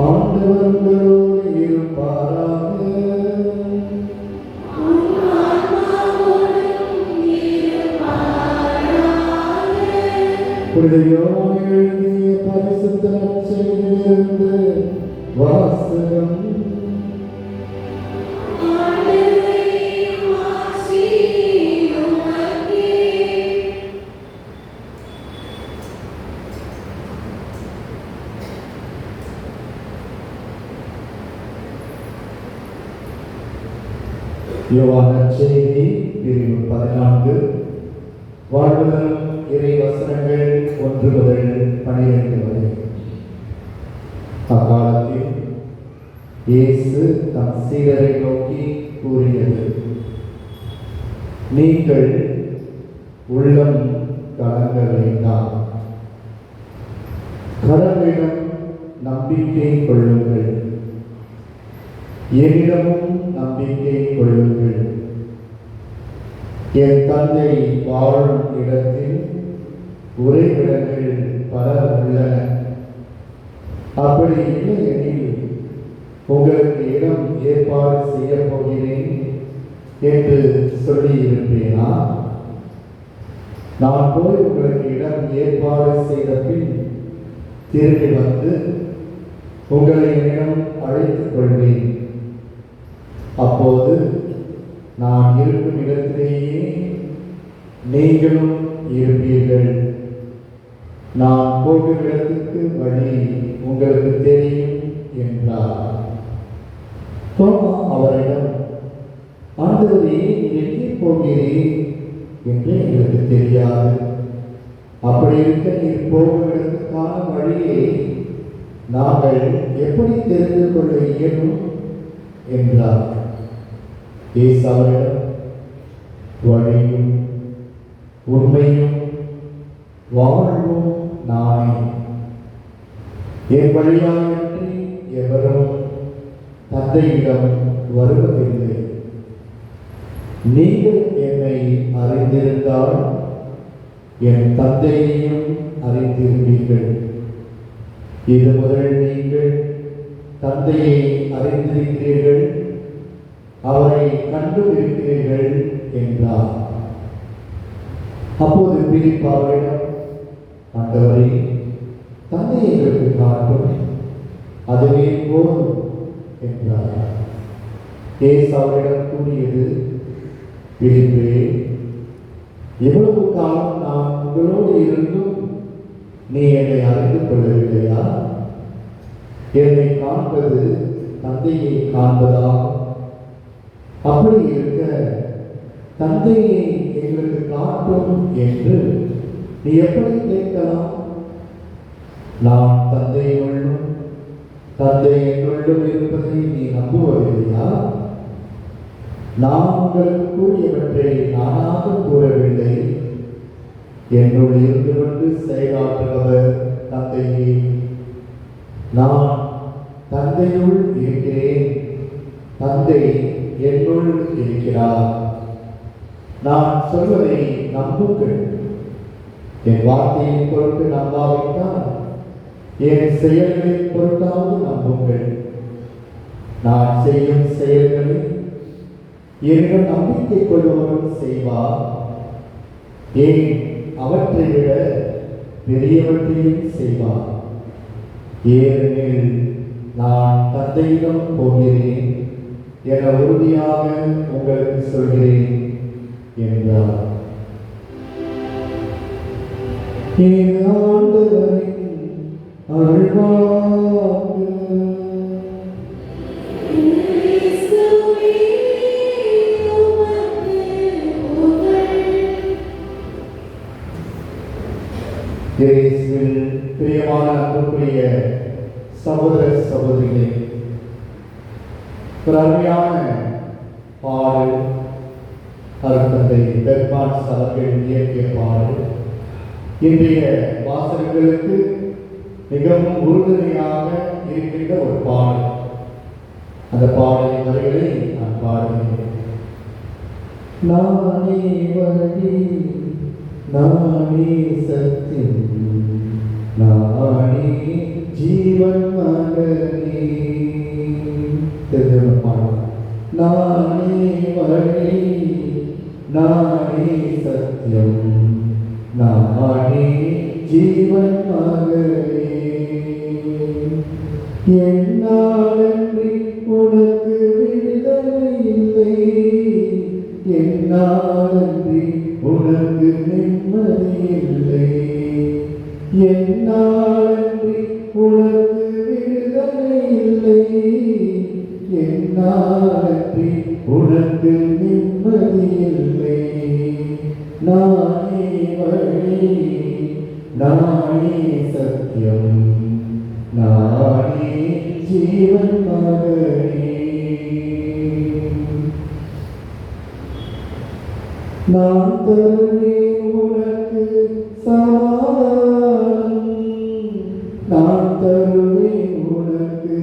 ஆண்டவர் உங்களோடு இருப்பாராக. புனித யோவான் எழுதிய பரிசுத்த நற்செய்தியிலிருந்து வாசகம். யோவான் நற்செய்தி பிரிவு 14 வாழ்வுதலும் இறை வசனங்கள் 1 முதல் 12 வரை. அக்காலத்தில் இயேசு தம் சீடரை நோக்கி கூறியது: நீங்கள் உள்ளம் கலங்க வேண்டாம். கடவுளிடம் நம்பிக்கை கொள்ளுங்கள், என்னிடமும் நம்பிக்கை கொள்ளுங்கள். என் தந்தை வாழும் இடத்தில் உறைவிடங்கள் பல உள்ளன. அப்படி இல்லை எனில் உங்களுக்கு இடம் ஏற்பாடு செய்ய போகிறேன் என்று சொல்லியிருப்பேனா? நான் போய் உங்களுக்கு இடம் ஏற்பாடு செய்த பின் திரும்பி வந்து உங்களை என்னிடம் அழைத்துக் கொள்வேன். அப்போது நான் இருக்கும் இடத்திலேயே நீங்களும் இருப்பீர்கள். நான் போகும் இடத்துக்கு வழி உங்களுக்கு தெரியும் என்றார். தோமா அவரிடம், ஆண்டவரே, எங்கே போகிறீர் என்று எங்களுக்கு தெரியாது. அப்படி இருக்க நீர் போகும் இடத்துக்கான வழியை நாங்கள் எப்படி தெரிந்து கொள்ள இயலும் என்றார். இயேசு அவரிடம், வழியும் உண்மையும் வாழ்வும் நானே. என் வழியாயின்றி எவரும் தந்தையிடம் வருவதில்லை. நீங்கள் என்னை அறிந்திருந்தால் என் தந்தையையும் அறிந்திருப்பீர்கள். இது முதல் நீங்கள் தந்தையை அறிந்திருக்கிறீர்கள், அவரை கண்டுபிடிக்கிறீர்கள் என்றார். அப்போது பிலிப்பு அவரிடம், ஆண்டவரே, தந்தையை எங்களுக்கு காட்டும், அதுவே போதும் என்றார். இயேசு அவரிடம் கூறியது, பிலிப்பே, எவ்வளவு காலம் நான் உங்களோடு இருந்தும் நீ என்னை அறிந்து கொள்ளவில்லையா? என்னை காண்பது தந்தையை காண்பதாகும். அப்படி இருக்க தந்தையை எங்களுக்கு காட்டும் என்று நீ எப்படி கேட்கலாம்? நான் தந்தையினுள்ளும் தந்தை என்னுள்ளும் இருப்பதை நீ நம்புவதில்லையா? நான் உங்களுக்கு கூறியவற்றை நானாக கூறவில்லை. என்னுள் இருந்து கொண்டு செயலாற்றுபவர் தந்தையே. நான் தந்தையுள் இருக்கிறேன், தந்தை என்னுள் இருக்கிறார். நான் சொல்வதை நம்புங்கள். என் வார்த்தையின் பொருட்டு நம்பாவிட்டால் என் செயல்களின் பொருட்டாவது நம்புங்கள். நான் செய்யும் செயல்களை என்னிடம் நம்பிக்கை கொள்வதும் செய்வார். ஏன் அவற்றை விட பெரியவற்றையும் செய்வார். ஏனெனில் நான் தந்தையிடம் போகிறேன் என உறுதியாக உங்களுக்கு சொல்கிறேன் என்றார். ஆண்டவரின் அருள்வாக்கு. இயேசுவில் பிரியமான அன்புக்குரிய சகோதர சகோதரிகளே, ஒரு அருமையான பாடல் அருட்தந்தை பெர்மான்ஸ் அவர்கள் இயற்றிய பாடல் இன்றைய வாசகங்களுக்கு மிகவும் உறுதுணையாக இருக்கின்ற ஒரு பாடல். அந்த பாடலின் வரிகளை நான் பாடுகிறேன். நானே வழி, நானே சத்தியம், நானே ஜீவன் மகனே. தெரிஞ்சவங்க பாடலாம். நானே வழி, நானே சத்தியம், நானே ஜீவன் மகனே. என்னாலன்றி உனக்கு விடுதலை இல்லை, என்னாலன்றி உனக்கு நிம்மதி இல்லை, என்னாலன்றி உனக்கு விடுதலை இல்லை, என்னாலன்றி உனக்கு நிம்மதி இல்லை. நானே வழி, நானே சத்தியம், நானே ஜீவன் மகனே. நான் தருவேன் உனக்கு சமாதானம், நான் தருவேன் உனக்கு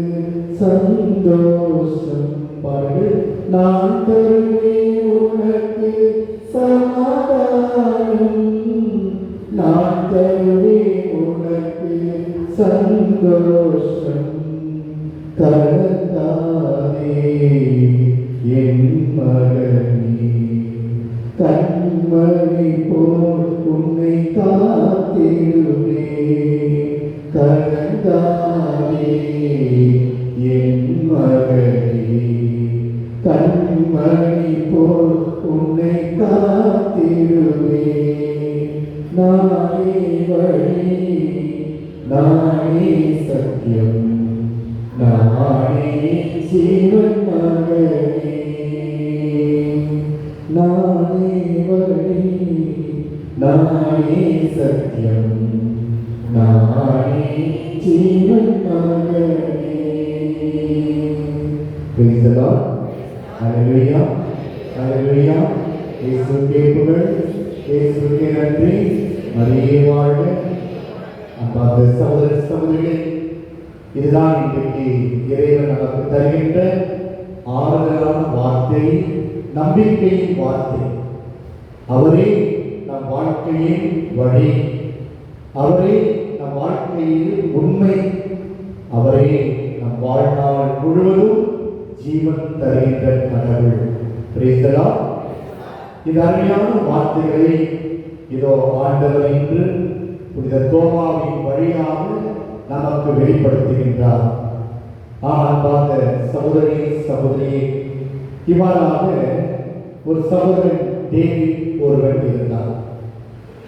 சந்தோஷம். பாருங்கள். நான் தருவேன் உனக்கு சமாதானம், நான் தருவேன் உனக்கு சந்தோஷம். கலங்காதே என் மகனே, கண்மணி போல் உன்னை காத்திடுவே. கலங்காதே என் மகனே, கண்மணி போல் உன்னை காத்திடுவே. நானே வழி, நானே சத்தியம், நானே ஜீவன் மகனே. நானே வழி, நானே சத்தியம், நானே ஜீவன் மகனே. Praise the Lord. Hallelujah. Hallelujah. இயேசுவுக்கே புகழ், இயேசுவுக்கே நன்றி. மரியே வாழ்க. அன்பார்ந்த சகோதர சகோதரிகளே, இதுதான் இன்றைக்கு இறைவன் நமக்கு தருகின்ற ஆறுதலான வார்த்தை, நம்பிக்கையின் வார்த்தை. அவரே நம் வாழ்க்கையின் வழி, அவரே நம் வாழ்க்கையில் உண்மை, அவரே நம் வாழ்நாள் முழுவதும் ஜீவன் தருகின்ற கடவுள். Praise the Lord. இது அருமையான வார்த்தைகளை இதோ ஆண்டவர் இன்று புனித தோமாவின் வழியாக நமக்கு வெளிப்படுத்துகின்றார். அன்பார்ந்த சகோதரி சகோதரியே, இவ்வாறாக ஒரு சகோதரன் டேவிட் ஒருவன் இருந்தார்.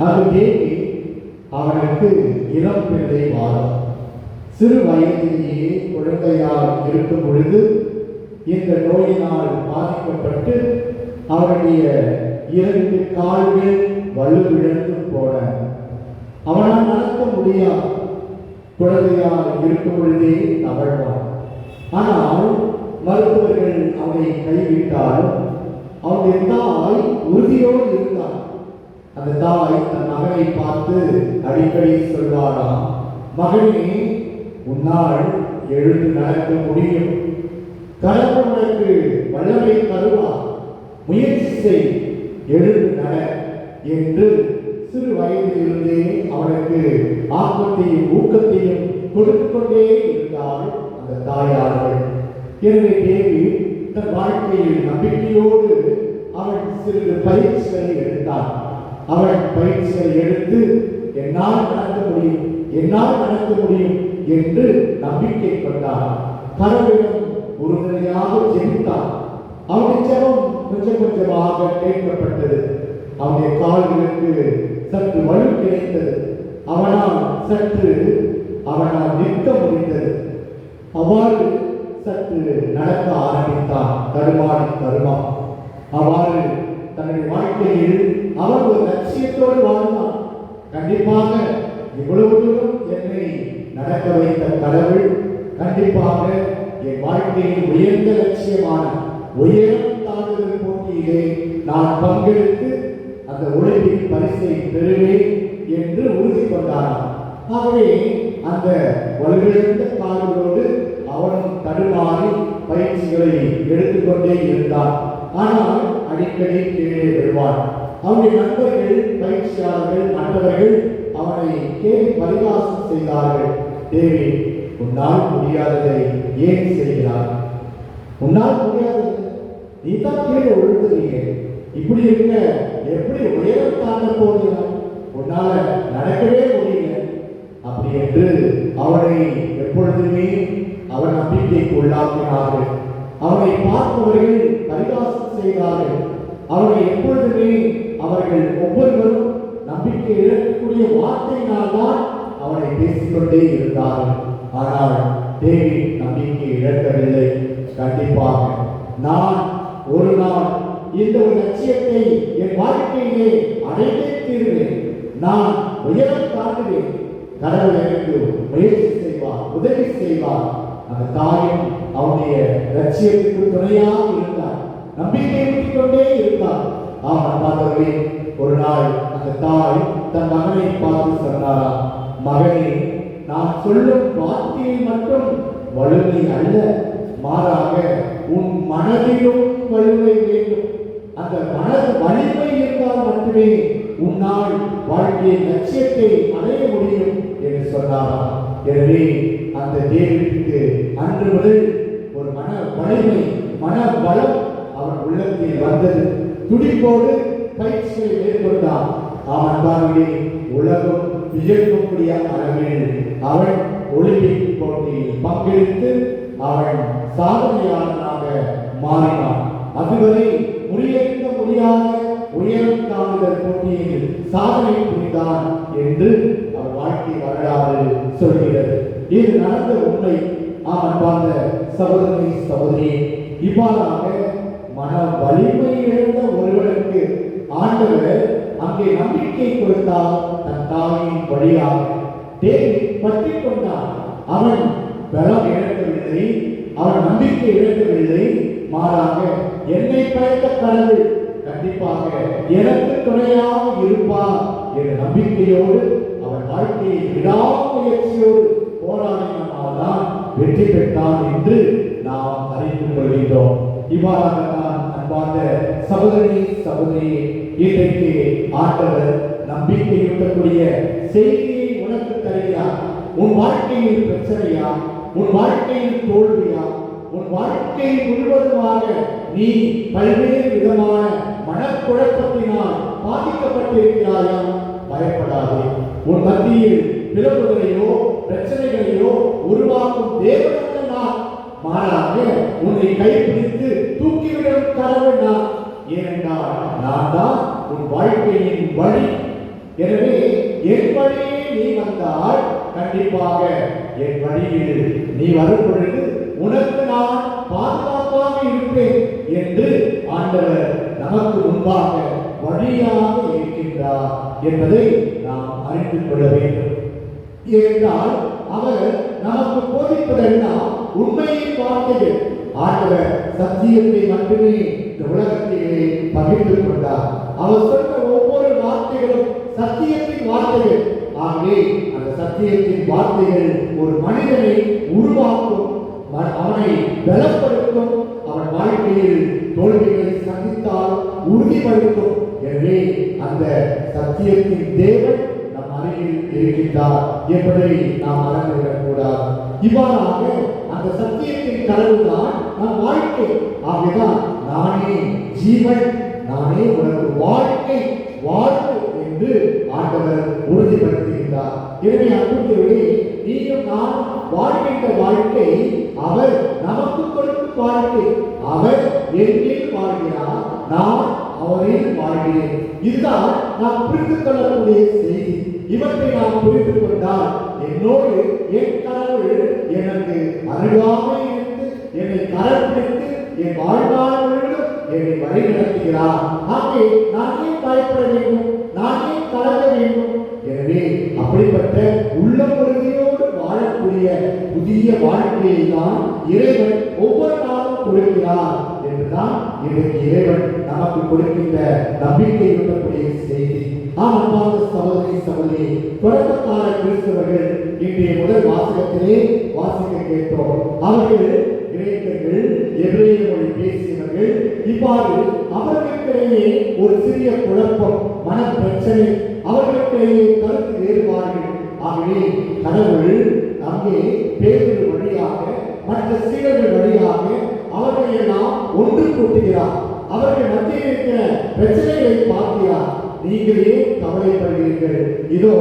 அந்த டேவிட் அவனுக்கு இளம் பிள்ளை வாரம். சிறு வயதிலேயே குழந்தையால் இருக்கும் பொழுது இந்த நோயினால் பாதிக்கப்பட்டு அவனுடைய 2 கால்கள் வலுவிழந்து போன. அவனால் நடக்க முடியாது. குழந்தையால் இருக்கும் பொழுதே தவழ்வான். ஆனால் மருத்துவர்கள் அவனை கைவிட்டாலும் அவனுடைய தாய் உறுதியோடு இருந்தார். அந்த தாய் தன் மகனை பார்த்து அடிக்கடி சொல்வாராம், மகனே, உன்னால் எழுந்து நடக்க முடியும், கடவுள் உனக்கு வல்லமை தருவார், முயற்சி செய், எழுந்து நட என்று சிறு வயதிலிருந்தே அவனுக்கு ஆக்கத்தையும் ஊக்கத்தையும் கொடுத்து கொண்டே இருந்தார் அந்த தாயார்கள். எனவே டேவிட் தன் வாழ்க்கையில் நம்பிக்கையோடு அவன் சிறிது பயிற்சிகளை எடுத்தான். அவன் பயிற்சிகளை எடுத்து என்னால் நடக்க முடியும், என்னால் நடக்க முடியும் என்று நம்பிக்கை கொண்டான். கடவுளிடம் உறுதுணையாக ஜெபித்தான். அவனுடைய ஜெபம் கொஞ்சம் கொஞ்சமாக கேட்கப்பட்டது. அவனுடைய கால்களுக்கு சற்று வலு கிடைத்தது. அவனால் நிற்க முடிந்தது. அவ்வாறு சற்று நடக்க ஆரம்பித்தான். தருமா அவ்வாறு தன்னுடைய வாழ்க்கையில் அவன் ஒரு லட்சியத்தோடு வாழ்ந்தான். கண்டிப்பாக இவ்வளவு தூரம் என்னை நடக்க வைத்த கடவுள் கண்டிப்பாக என் வாழ்க்கையில் உயர்ந்த லட்சியமான உயரம் தாண்டுதல் போட்டியிலே நான் பங்கெடுத்து அந்த உழைப்பின் பரிசை பெறுவேன் என்று உறுதி கொண்டான். ஆகவே அந்த வலுவிழந்த கால்களோடு அவனும் தடுமாறி பயிற்சிகளை எடுத்துக்கொண்டே இருந்தான். ஆனால் அடிக்கடி கீழே விழுவான். அவனுடைய நண்பர்கள், பயிற்சியாளர்கள், மற்றவர்கள் அவனை கேலி பரிகாசம் செய்தார்கள். டேவிட் உன்னால் முடியாததை ஏன் செய்கிறாய்? உன்னால் முடியாதது நீ தான் கீழே விழுந்துறீங்க. இப்படி இருக்க எப்படி உயரம் தாண்ட போகிறாய்? உன்னால நடக்கவே முடியல. அப்படி என்று அவனை எப்பொழுதுமே அவன் நம்பிக்கைக்கு உள்ளாக்கினார்கள். அவனை பார்ப்பவர்கள் பரிகாசம் செய்தார்கள். அவனை எப்பொழுதுமே அவர்கள் ஒவ்வொருவரும் நம்பிக்கை இழக்கக்கூடிய வார்த்தையினால் தான் அவனை பேசிக்கொண்டே இருந்தார்கள். ஆனால் டேவிட் நம்பிக்கை இழக்கவில்லை. கண்டிப்பாக நான் ஒரு நாள் இந்த ஒரு லட்சியத்தை என் வாழ்க்கையிலே அடைந்தே தீருவேன். நான் உயரம் தாண்டுவேன். கடவுள் எனக்கு முயற்சி செய்வார், உதவி செய்வார். அந்த தாயும் அவனுடைய லட்சியத்துக்கு துணையாக இருந்தார். நம்பிக்கை ஊட்டிக் கொண்டே இருந்தார். அவன் பார்த்தவர்களே, ஒரு நாள் அந்த தாய் தன் மகனை பார்த்து சொன்னாரா, மகனே, நான் சொல்லும் வார்த்தையில் மட்டும் வலிமை அல்ல, மாறாக உன் மனதிலும் வலிமை வேண்டும். அந்த மனது வலிமை இருந்தால் மட்டுமே உன்னால் வாழ்க்கையின் லட்சியத்தை அடைய முடியும் என்று சொன்னாரா. எனவே அந்த தேவனுக்கு அன்று முதல் ஒரு மன வலிமை, மன பலம் அவன் உள்ளத்தில் வந்தது. துடிப்போடு பயிற்சியை மேற்கொண்டான். அவன் பார்வையை உலகம் வியக்கக்கூடிய அளவில் அவன் ஒலிம்பிக் போட்டியில் பங்கெடுத்து அவன் சாதனையாளனாக மாறினான். அதுவரை முறியடிக்க முடியாத உயரம் தாண்டுதல் போட்டியில் சாதனை புரிந்தான் என்று அவர் வாழ்க்கை வரலாறு சொல்கிறது. இது நடந்த உண்மை. அவன் பார்த்த சகோதரி சகோதரி, இவ்வாறாக மன வலிமை இழந்த ஒருவனுக்கு ஆண்டவர் அங்கே நம்பிக்கை கொடுத்தால் தன் தாயின் வழியாக டேவிட் பற்றி கொண்டான். அவன் பலம் இழக்கவில்லை, அவன் நம்பிக்கை இழக்கவில்லை. மாறாக என்னை படைத்த கடவுள் கண்டிப்பாக எனக்கு துணையாக இருப்பார் என்ற நம்பிக்கையோடு அவன் வாழ்க்கையை விடாமுயற்சியோடு போராடினால்தான் வெற்றி பெற்றான் என்று நாம் அறிந்து கொள்கின்றோம். இவ்வாறாக தான் அன்பார்ந்த சகோதரி சகோதரியே, இன்றைக்கு ஆண்டவர் நம்பிக்கையூட்டக்கூடிய செய்தியை உனக்கு தருகிறார். உன் வாழ்க்கையில் பிரச்சனையா, உன் வாழ்க்கையில் தோல்வியா, உன் வாழ்க்கை முழுவதுமாக நீ பல்வேறு விதமான மனக்குழப்பத்தினால் பாதிக்கப்பட்டிருக்கிறாயா? பயப்படாதே. உன் மத்தியில் பிளவுகளையோ பிரச்சனைகளையோ உருவாக்கும் தேவனல்ல நான், மாறாக உன்னை கைப்பிடித்து தூக்கிவிடும் கடவுள் நான். ஏனென்றால் நான் தான் உன் வாழ்க்கையின் வழி. எனவே என் வழியே நீ வந்தால் கண்டிப்பாக என் வழியில் நீ வரும் பொழுது உனக்கு நான் பாதுகாப்பாக இருப்பேன் என்று ஆண்டவர் நமக்கு முன்பாக வழியாக இருக்கின்றார் என்பதை நாம் அறிந்து கொள்ள வேண்டும். ஏனென்றால் அவர் நமக்கு போதிப்பதெல்லாம் உண்மையின் வார்த்தைகள். ஆண்டவர் சத்தியத்தை மட்டுமே இந்த உலகத்திலே பகிர்ந்து கொண்டார். அவர் சொன்ன ஒவ்வொரு வார்த்தைகளும் சத்தியத்தின் வார்த்தைகள். ஆகவே அந்த சத்தியத்தின் வார்த்தைகள் ஒரு மனிதனை உருவாக்கும், அவனை பலப்படுத்தும், அவன் வாழ்க்கையில் தோல்விகளை சந்தித்தால் உறுதிப்படுத்தும். எனவே அந்த சத்தியத்தின் தேவன் நம் அருகில் இருக்கின்றார் என்பதை நாம் மறந்துவிடக் கூடாது. இவ்வாறாக அந்த சத்தியத்தின் கடவுள் தான் நம் வாழ்க்கை. ஆகவேதான் நானே ஜீவன், நானே உனக்கு வாழ்க்கை, வாழ்வு என்று ஆண்டவர் உறுதிப்படுத்துகின்றார். எனவே அன்புக்குரியவர்களே, நீயும் நான் வாழ்கின்ற வாழ்க்கை அவர் நமக்கு கொடுக்கும் வாழ்க்கை. அவர் என்னில் வாழ்கிறார், நான் அவரில் வாழ்கிறேன். இதுதான் நாம் புரிந்து கொள்ளக்கூடிய செய்தி. இவற்றை நாம் புரிந்து கொண்டால் என்னோடு என் கடவுள் எனக்கு அருகாக இருந்து என்னை கரப்பிடித்து என் வாழ்நாள் முழுவதும் என்னை வழி நடத்துகிறார். ஆகவே நான் ஏன் பயப்பட வேண்டும், நான் ஏன் கலங்க வேண்டும்? எனவே அப்படிப்பட்ட உள்ள உறுதியோடு வாழக்கூடிய புதிய வாழ்க்கையை தான் இறைவன் ஒவ்வொரு நாளும் கொடுக்கிறார் என்றுதான் இன்றைக்கு இறைவன் நமக்கு கொடுக்கின்ற நம்பிக்கையூட்டக்கூடிய செய்தி. அன்பார்ந்த சகோதரி சகோதரி, தொடக்கக்கால கிறிஸ்தவர்கள் இன்றைய முதல் வாசகத்திலே வாசிக்க கேட்டோம். அவர்கள் கிரேக்கர்கள், எபிரேய மொழி பேசியவர்கள். இவ்வாறு அவர்களுக்கிடையே ஒரு சிறிய குழப்பம், மன பிரச்சனை, அவர்களுக்கிடையே கருத்து வேறுபாடுகள். ஆகவே கடவுள் அங்கே பேதுரு வழியாக மற்ற சீடர்கள் வழியாக அவர்களை எல்லாம் ஒன்று கூட்டுகிறார். அவர்கள் மத்தியில் இருக்கிற பிரச்சனைகளை பார்க்கிறார். நீங்களே கவலைப்படுவீர்கள், இதோ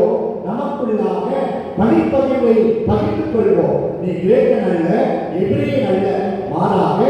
நமக்குள்ளாக பணிப்பகிர்வை பகிர்ந்து கொள்வோம். நீ கிரேக்கன் அல்ல, எபிரேயன் அல்ல, மாறாக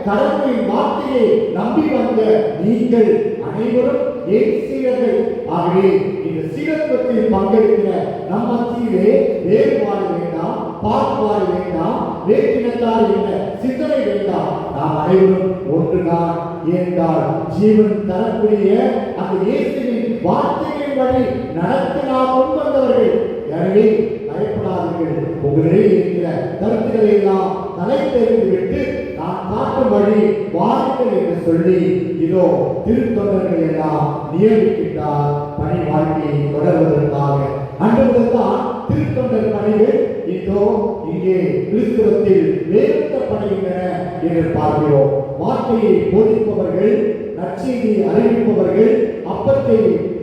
கடவுளின் வார்த்தையை நம்பி வந்த நீங்கள் அனைவரும் என் சீடர்கள். ஆகவே இந்த சீடத்துவத்தில் பங்கெடுக்கிற நம் மத்தியிலே வேறுபாடு வேண்டாம், பாகுபாடு வேண்டாம், வேற்றினத்தார் என்ற சிந்தனை வேண்டாம். நாம் அனைவரும் ஒன்றுதான். ஏனென்றால் ஜீவன் தரக்கூடிய அந்த இயேசுவின் வார்த்தையின் வழி நடத்தி நாம் முன்வந்தவர்கள். எனவே பயப்படாதீர்கள். உங்களிடையே இருக்கிற கருத்துக்களை எல்லாம் தலை தெரிந்து விட்டு நான் காட்டும் வழி வாருங்கள் என்று சொல்லி இதோ திருத்தொண்டர்களை எல்லாம் நியமிக்கின்றார் பணி வாழ்க்கையை தொடர்வதற்காக. அன்று முதல்தான் திருத்தொண்டர் பணிகள் இதோ இங்கே கிறிஸ்துவத்தில் வேறுபடுகின்றன என்று பார்க்கிறோம். வார்த்தையை போதிப்பவர்கள், நற்செய்தியை அறிவிப்பவர்கள், அப்பத்தை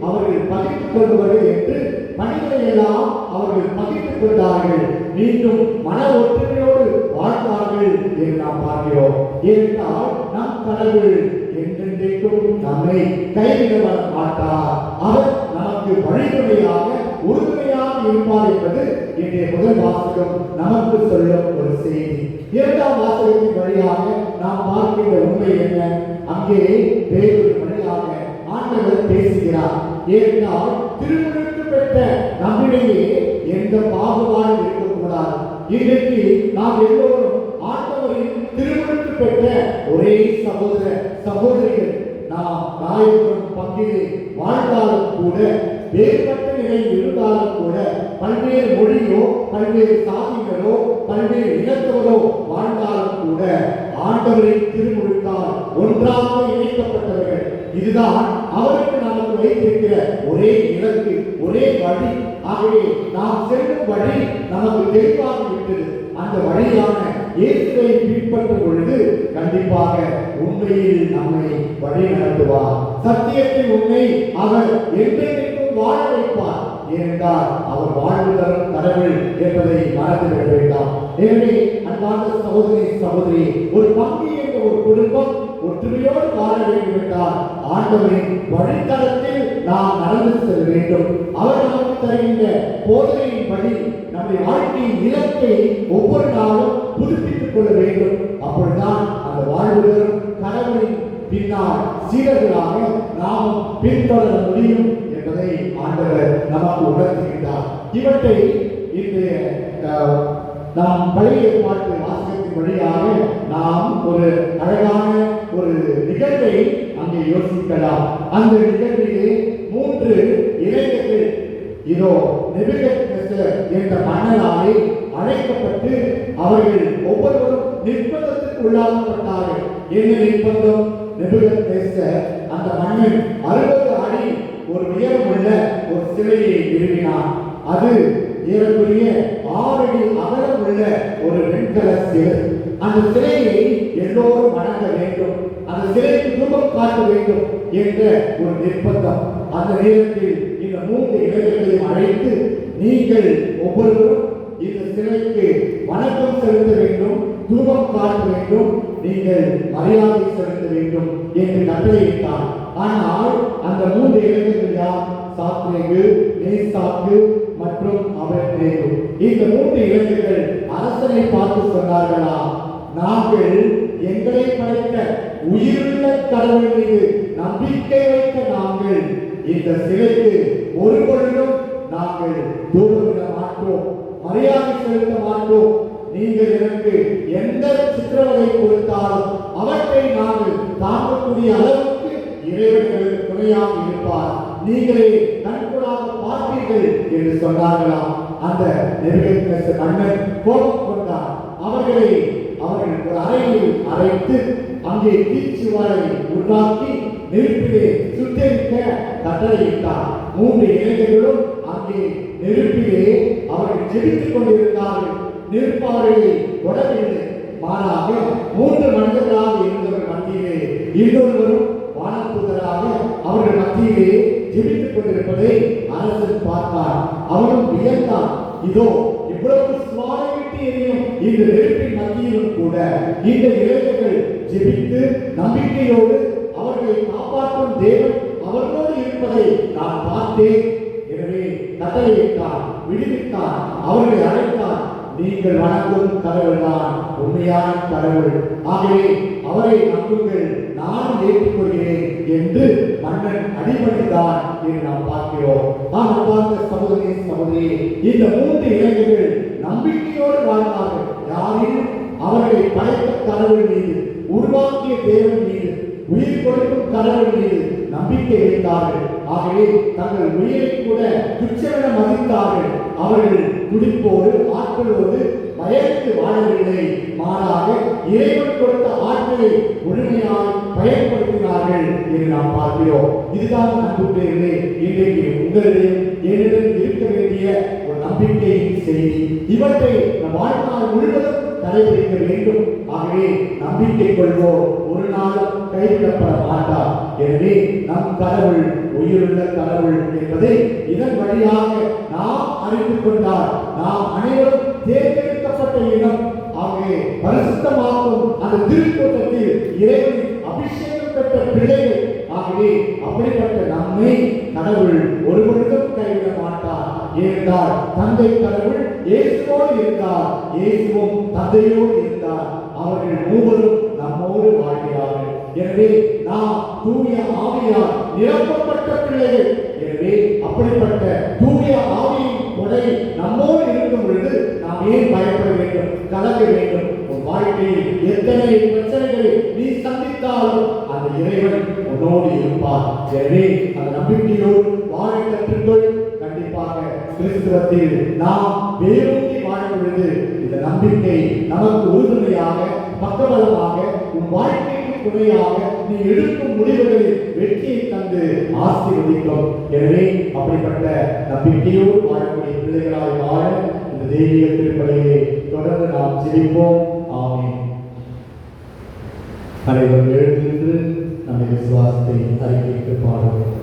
அவர்கள் பகிர்ந்து கொள்பவர்கள் என்று பணிகளை எல்லாம் அவர்கள் பகிர்ந்து கொண்டார்கள். மீண்டும் மன ஒற்றுமையோடு வாழ்ந்தார்கள் என்று நாம் பார்க்கிறோம். ஏனென்றால் நம் கடவுள் என்றென்றைக்கும் நம்மை கைவிட மாட்டார். அவர் நமக்கு வழிமுறையாக உறுதுணையாக இருப்பார் என்பது இன்றைய முதல் வாசகம் நமக்கு சொல்லும் ஒரு செய்தி. இரண்டாம் வாசகத்தின் வழியாக நாம் பார்க்கின்ற உண்மை என்ன? அங்கே பேதுரு வழியாக ஆண்டவர் பேசுகிறார். ஏனென்றால் திருமுழுக்கு பெற்ற நம்மிடையே எந்த பாகுபாடும் இருக்கக்கூடாது. இன்றைக்கு நாம் எல்லோரும் ஆண்டவரின் திருமுழுக்கு பெற்ற ஒரே சகோதர சகோதரிகள். நாம் நாயகரும் பங்கிலே வாழ்ந்தாலும் கூட, வேறுபட்ட நிலையில் இருந்தாலும் கூட, பல்வேறு மொழியோ பல்வேறு சாதிகளோ பல்வேறு இனத்தவரோ வாழ்ந்தாலும் கூட ஆண்டவரின் திருமுழுக்கால் ஒன்றாக இணைக்கப்பட்டவர்கள். இதுதான் அவருக்கு நமக்கு வைத்திருக்கிற ஒரே இலக்கு, ஒரே வழி. ஆகவே நாம் செல்லும் வழி நமக்கு தெளிவாக விட்டது. அந்த வழியான இயேசுவை பின்பற்றும் பொழுது கண்டிப்பாக உண்மையில் நம்மை வழி நடத்துவார். சத்தியத்தின் உண்மை அவர் என்றென்றைக்கும் வாழ வைப்பார். ஏனென்றால் அவர் வாழ்வு தரும் கடவுள் என்பதை மறந்துவிட வேண்டாம். எனவே அன்பார்ந்த சகோதரி சகோதரி, ஒரு பங்கு என்ற ஒரு குடும்பம் ஒற்றுமையோடு வாழ வேண்டும் என்றால் ஆண்டவரின் வழித்தடத்தில் நாம் நடந்து செல்ல வேண்டும். அவர் நமக்கு தருகின்ற போதனையின் படி நம்முடைய வாழ்க்கையின் இலக்கை ஒவ்வொரு நாளும் புதுப்பித்துக் கொள்ள வேண்டும். அப்பொழுதுதான் அந்த வாழ்வுகளும் கடவுளின் பின்னால் சீடர்களாக நாம் பின்தொடர முடியும் என்பதை ஆண்டவர் நமக்கு உணர்த்துகின்றார். இவற்றை இன்றைய நாம் பழைய ஏற்பாட்டு வாசகத்தின் வழியாக நாம் ஒரு அழகான ஒரு நிகழ்வை அங்கே யோசிக்கலாம். அந்த நிகழ்விலே 3 இளைஞர்கள் இதோ நெபுகத்நேசர் என்ற மன்னராலே அழைக்கப்பட்டு அவர்கள் ஒவ்வொருவரும் நிர்பந்தத்துக்கு உள்ளாக்கப்பட்டார்கள். என்ன நிர்பந்தம்? நெபுகத்நேசர் அந்த மன்னன் 60 அடி ஒரு உயரமுள்ள ஒரு சிலையை நிறுவினான். அது ஏறக்குறைய 6 அடி அகலம் உள்ள ஒரு வெண்கல சிலை. அந்த சிலையை எல்லோரும் வணங்க வேண்டும், அந்த சிலைக்கு தூபம் காட்ட வேண்டும் என்ற ஒரு நிர்பந்தம். அந்த நேரத்தில் இந்த 3 இளைஞர்களையும் அழைத்து, நீங்கள் ஒவ்வொருவரும் இந்த சிலைக்கு வணக்கம் செலுத்த வேண்டும், தூபம் காட்ட வேண்டும், நீங்கள் மரியாதை செலுத்த வேண்டும் என்று கட்டளையிட்டார். ஆனால் அந்த 3 இளைஞர்கள் யார்? சாத்ரேகு, மேசாக்கு மற்றும் அபேத்நேகோ. இந்த 3 இளைஞர்கள் அரசனை பார்த்து சொன்னார்களா, நாங்கள் எங்களை படைத்த உயிருள்ள கடவுள் மீது நம்பிக்கை வைத்த நாங்கள் இந்த சிலைக்கு ஒரு பொழுதும் நாங்கள் தூபமிட மாட்டோம், மரியாதை செலுத்த மாட்டோம். நீங்கள் எனக்கு எந்த சித்திரவதை கொடுத்தாலும் அவற்றை நாங்கள் தாங்கக்கூடிய அளவுக்கு இறைவனுக்கு துணையாக இருப்பார், நீங்களே கண்கூடாக பார்ப்பீர்கள் என்று சொன்னார்களாம். அந்த நெபுகத்நேசர் மன்னன் கோபம் கொண்டார். அவர்கள் ஒரு அறையில் அழைத்து அங்கே தீச்சுவரை உருவாக்கி நெருப்பிலே சுட்டெரிக்க கட்டளையிட்டார். 3 இளைஞர்களும் அங்கே நெருப்பிலே அவர்கள் ஜெபித்துக் கொண்டிருந்தார்கள். நெருப்பு அவர்களை தொடரவில்லை. மாறாக 3 மனிதர்களாக இருந்தவர் மத்தியிலே இன்னொருவரும் வானதூதராக அவர்கள் மத்தியிலே ஜெபித்துக் கொண்டிருப்பதை அரசன் பார்த்தார். அவனும் வியந்தான். இதோ இவ்வளவு சுவாலை எரியும் இந்த நெருப்பின் மத்தியிலும் கூட இந்த இளைஞர்கள் ஜெபித்து நம்பிக்கையோடு அவர்களை காப்பாற்றும் தேவன் அவர்களோடு இருப்பதை நான் பார்த்தேன். எனவே கட்டளையிட்டார், விடுவித்தார், அவர்களை அழைத்தார். நீங்கள் வணங்கும் கடவுள் தான் உண்மையான கடவுள், ஆகவே அவரை நம்புங்கள், நான் ஏற்றுக்கொள்கிறேன் என்று மன்னன் அடிபணிந்தான் என்று நாம் பார்க்கிறோம். நாம் பார்த்த சகோதரி சகோதரி, இந்த 3 இளைஞர்கள் நம்பிக்கையோடு வாழ்ந்தார்கள். யாரையும் அவர்களை படைத்த கடவுள் மீது, உருவாக்கிய தேவன் மீது, உயிர் கொடுக்கும் கடவுள் மீது நம்பிக்கை வைத்தார்கள். ஆகவே தங்கள் உயிரை கூட துச்சமென மதித்தார்கள். அவர்கள் துடிப்போடு ஆற்றலோடு பயந்து வாழவில்லை, மாறாக இறைவன் கொடுத்த ஆற்றலை முழுமையாக பயன்படுத்தினார்கள் என்று நாம் பார்க்கிறோம். இதுதான் அன்புக்குரியவர்களே, இன்றைக்கு உங்களிடம் என்னிடம் இருக்க வேண்டிய ஒரு நம்பிக்கையின் செய்தி. இவற்றை நம் வாழ்நாள் முழுவதும் கடைபிடிக்க வேண்டும். ஆகவே நம்பிக்கை கொள்வோம், ஒரு நாளும் கைவிடப்பட மாட்டார். எனவே நம் கடவுள் உயிருள்ள கடவுள் என்பதை இதன் வழியாக நாம் அறிந்து கொண்டால் நாம் அனைவரும் தேர்ந்தெடுக்கப்பட்ட இனம். ஆகவே பரிசுத்தமாக்கும் அந்த திருக்கூட்டத்தில் இறைவனின் அபிஷேகம் பெற்ற பிள்ளைகள். ஆகவே அப்படிப்பட்ட நம்மை கடவுள் ஒருவருக்கும் கைவிட மாட்டார். ஏனென்றால் தந்தை கடவுள் இயேசுவோடு இருந்தார், இயேசுவும் தந்தையோடு இருந்தார். அவர்கள் மூவரும் நம்மோடு வாழ்கிறார்கள். எனவே நாம் தூய ஆவியால் நிரப்பப்பட்ட பிள்ளைகள். எனவே அப்படிப்பட்ட தூய ஆவியின் கொடை நம்மோடு இருக்கும் பொழுது நாம் ஏன் பயப்பட வேண்டும், கலங்க வேண்டும்? உன் வாழ்க்கையில் எத்தனை பிரச்சனைகளை நீ சந்தித்தாலும் அந்த இறைவன் உன்னோடு இருப்பார். எனவே அந்த நம்பிக்கையோடு வாழ கற்றுக்கொள். கண்டிப்பாக கிறிஸ்துவத்தில் நாம் வேரூன்றி வாழும் பொழுது இந்த நம்பிக்கை நமக்கு உறுதுணையாக, பக்கபலமாக, உன் வாழ்க்கைக்கு துணையாக நீ எடுக்கும் முடிவுகளில் வெற்றியை தந்து ஆசீர்வதிக்கும். எனவே அப்படிப்பட்ட நம்பிக்கையோடு வாழக்கூடிய பிள்ளைகளாய் வாழ இந்த தெய்வீக திருப்பலியை தொடர்ந்து நாம் ஜெபிப்போம். ஆமென். அனைவரும் எழுந்து நம்முடைய விசுவாசத்தை அறிக்கைக்கு பாடுவோம்.